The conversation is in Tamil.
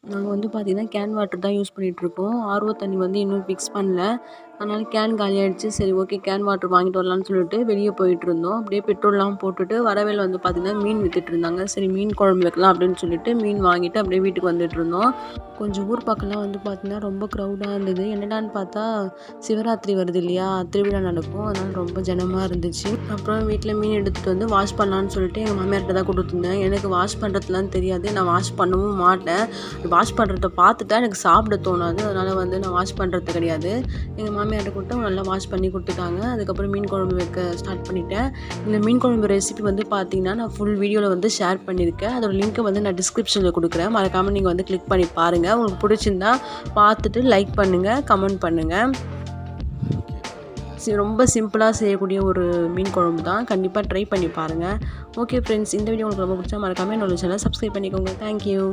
நாங்க வந்து பார்த்தீங்கன்னா, கேன் வாட்டர் தான் யூஸ் பண்ணிட்டுருக்கோம். ஆர்ஓ தண்ணி வந்து இன்னும் ஃபிக்ஸ் பண்ணல. அதனால கேன் காலியாயிடுச்சு. சரி ஓகே கேன் வாட்டர் வாங்கிட்டு வரலான்னு சொல்லிட்டு வெளிய போயிட்டுருந்தோம். அப்படியே பெட்ரோல்லாம் போட்டுட்டு வரவேல வந்து பார்த்தீங்கன்னா, மீன் வித்துட்டுருந்தாங்க. சரி மீன் குழம்பு வைக்கலாம் அப்படின்னு சொல்லிட்டு மீன் வாங்கிட்டு அப்படியே வீட்டுக்கு வந்துட்டுருந்தோம். கொஞ்சம் ஊர் பக்கம்லாம் வந்து பார்த்தீங்கன்னா, ரொம்ப க்ரௌடா இருந்தது. என்னடான்னு பார்த்தா சிவராத்திரி வருது இல்லையா? திருவிழா நடக்கும். அதனால ரொம்ப ஜனமா இருந்துச்சு. அப்புறம் வீட்ல மீன் எடுத்துட்டு வந்து வாஷ் பண்ணலான்னு சொல்லிட்டு எங்க மாமியார்ட்ட தான் குடுத்துருந்தேன். எனக்கு வாஷ் பண்ணுறதுலாம் தெரியாது. நான் வாஷ் பண்ணவும் மாட்டேன். வாஷ் பண்ணுறத பார்த்துட்டா எனக்கு சாப்பிட தோணாது. அதனால வந்து நான் வாஷ் பண்ணுறது கிடையாது. எங்க மாமியார்ட்ட குடுத்து அவங்க நல்லா வாஷ் பண்ணி குடுத்துட்டாங்க. அதுக்கப்புறம் மீன் குழம்பு வைக்க ஸ்டார்ட் பண்ணிட்டேன். இந்த மீன் குழம்பு ரெசிபி வந்து பார்த்தீங்கன்னா, நான் ஃபுல் வீடியோல வந்து ஷேர் பண்ணியிருக்கேன். அதோட லிங்க்க வந்து நான் டிஸ்கிரிப்ஷன்ல குடுக்குறேன். மறக்காம நீங்க வந்து கிளிக் பண்ணி பாருங்க. உங்களுக்கு பிடிச்சிருந்தா பார்த்துட்டு லைக் பண்ணுங்க, கமெண்ட் பண்ணுங்க. ரொம்ப சிம்பிளா செய்யக்கூடிய ஒரு மீன் குழம்பு தான். கண்டிப்பா ட்ரை பண்ணி பாருங்க. ஓகே ஃப்ரெண்ட்ஸ், இந்த வீடியோ உங்களுக்கு ரொம்ப பிடிச்சா மறக்காம என்னோட சேனலை சப்ஸ்கிரைப் பண்ணிக்கோங்க. Thank you.